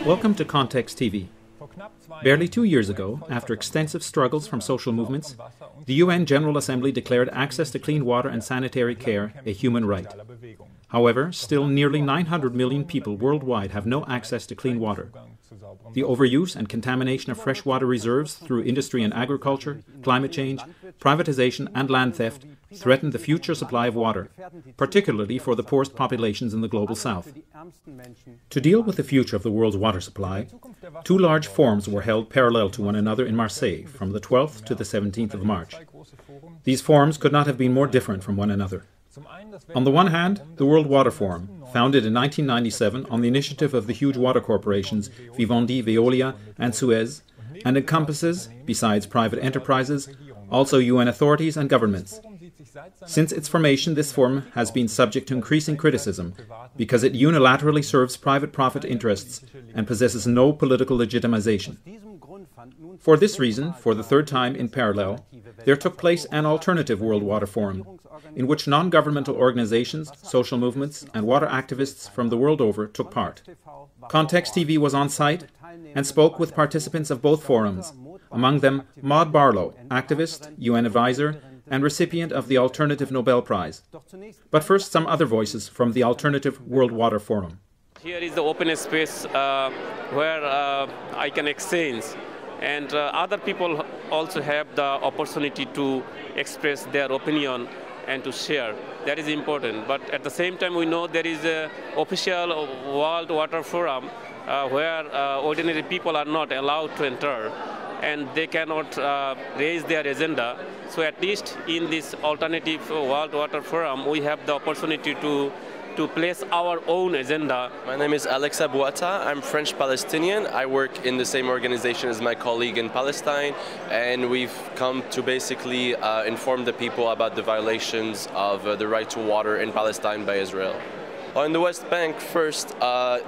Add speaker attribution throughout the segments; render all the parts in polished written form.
Speaker 1: Welcome to Kontext TV. Barely 2 years ago, after extensive struggles from social movements, the UN General Assembly declared access to clean water and sanitary care a human right. However, still nearly 900 million people worldwide have no access to clean water. The overuse and contamination of freshwater reserves through industry and agriculture, climate change, privatization and land theft threaten the future supply of water, particularly for the poorest populations in the global south. To deal with the future of the world's water supply, 2 large forums were held parallel to one another in Marseille from the 12th to the 17th of March. These forums could not have been more different from one another. On the one hand, the World Water Forum, founded in 1997 on the initiative of the huge water corporations Vivendi, Veolia and Suez, and encompasses, besides private enterprises, also UN authorities and governments. Since its formation, this forum has been subject to increasing criticism because it unilaterally serves private profit interests and possesses no political legitimization. For this reason, for the 3rd time in parallel, there took place an alternative World Water Forum, in which non-governmental organizations, social movements and water activists from the world over took part. Kontext TV was on site and spoke with participants of both forums, among them Maud Barlow, activist, UN advisor and recipient of the Alternative Nobel Prize. But first, some other voices from the Alternative World Water Forum.
Speaker 2: Here is the open space where I can exchange, and other people also have the opportunity to express their opinion and to share. That is important. But at the same time, we know there is an official World Water Forum where ordinary people are not allowed to enter, and they cannot raise their agenda. So at least in this alternative World Water Forum, we have the opportunity to place our own agenda.
Speaker 3: My name is Alexa Bouata. I'm French-Palestinian. I work in the same organization as my colleague in Palestine, and we've come to basically inform the people about the violations of the right to water in Palestine by Israel. In the West Bank, first,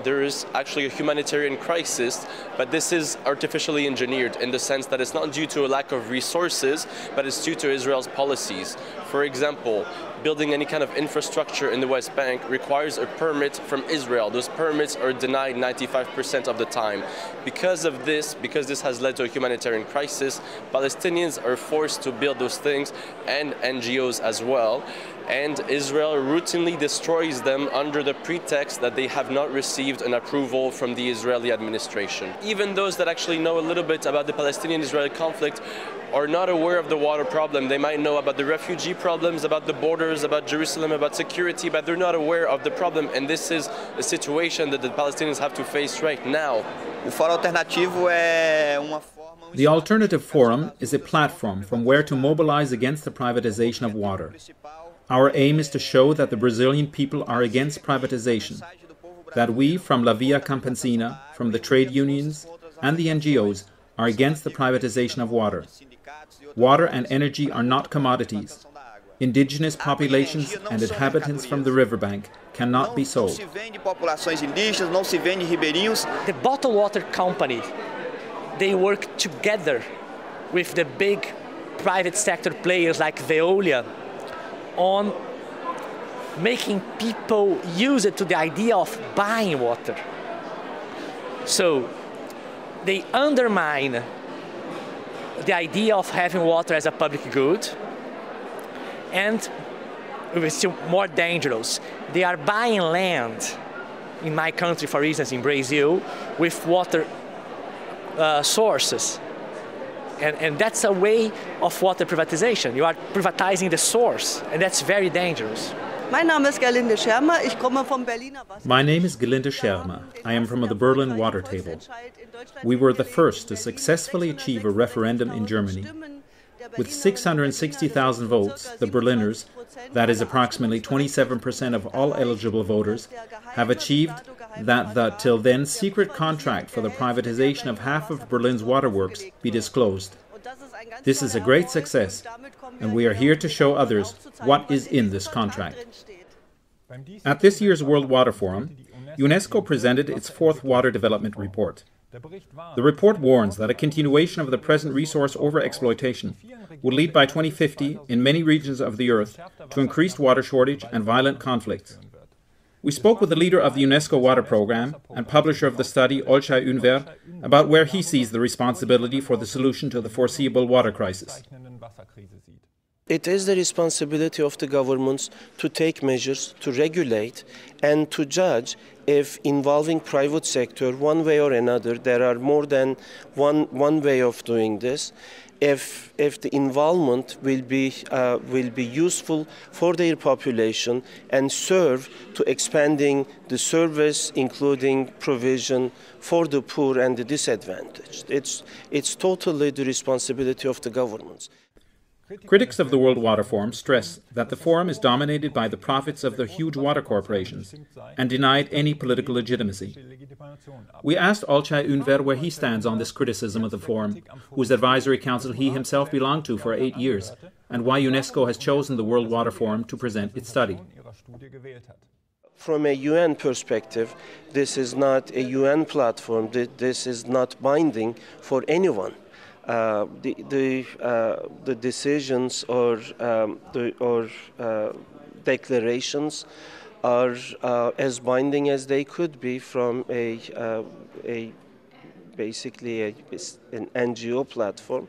Speaker 3: there is actually a humanitarian crisis, but this is artificially engineered in the sense that it's not due to a lack of resources, but it's due to Israel's policies. For example, building any kind of infrastructure in the West Bank requires a permit from Israel. Those permits are denied 95% of the time. Because this has led to a humanitarian crisis, Palestinians are forced to build those things, and NGOs as well. And Israel routinely destroys them under the pretext that they have not received an approval from the Israeli administration. Even those that actually know a little bit about the Palestinian-Israeli conflict are not aware of the water problem. They might know about the refugee problems, about the borders, about Jerusalem, about security, but they're not aware of the problem. And this is a situation that the Palestinians have to face right now.
Speaker 1: The Alternative Forum is a platform from where to mobilize against the privatization of water. Our aim is to show that the Brazilian people are against privatization, that we from La Via Campesina, from the trade unions and the NGOs are against the privatization of water. Water and energy are not commodities. Indigenous populations and inhabitants from the riverbank cannot be sold.
Speaker 4: The bottled water company, they work together with the big private sector players like Veolia on making people use it to the idea of buying water. So they undermine the idea of having water as a public good, and it's still more dangerous. They are buying land, in my country, for instance, in Brazil, with water sources. And that's a way of water privatization. You are privatizing the source, and that's very dangerous.
Speaker 1: My name is Gerlinde. I am from the Berlin Water Table. We were the first to successfully achieve a referendum in Germany. With 660,000 votes, the Berliners, that is approximately 27% of all eligible voters, have achieved that the till then secret contract for the privatization of half of Berlin's waterworks be disclosed. This is a great success, and we are here to show others what is in this contract. At this year's World Water Forum, UNESCO presented its 4th Water Development Report. The report warns that a continuation of the present resource overexploitation will lead by 2050 in many regions of the earth to increased water shortage and violent conflicts. We spoke with the leader of the UNESCO Water Programme and publisher of the study, Olcay Ünver, about where he sees the responsibility for the solution to the foreseeable water crisis.
Speaker 5: It is the responsibility of the governments to take measures, to regulate, and to judge if involving private sector one way or another. There are more than one way of doing this. If the involvement will be useful for their population and serve to expanding the service, including provision for the poor and the disadvantaged. It's totally the responsibility of the governments.
Speaker 1: Critics of the World Water Forum stress that the forum is dominated by the profits of the huge water corporations and denied any political legitimacy. We asked Olcay Ünver where he stands on this criticism of the forum, whose advisory council he himself belonged to for 8 years, and why UNESCO has chosen the World Water Forum to present its study.
Speaker 5: From a UN perspective, this is not a UN platform. This is not binding for anyone. The decisions or declarations are as binding as they could be from basically an NGO platform.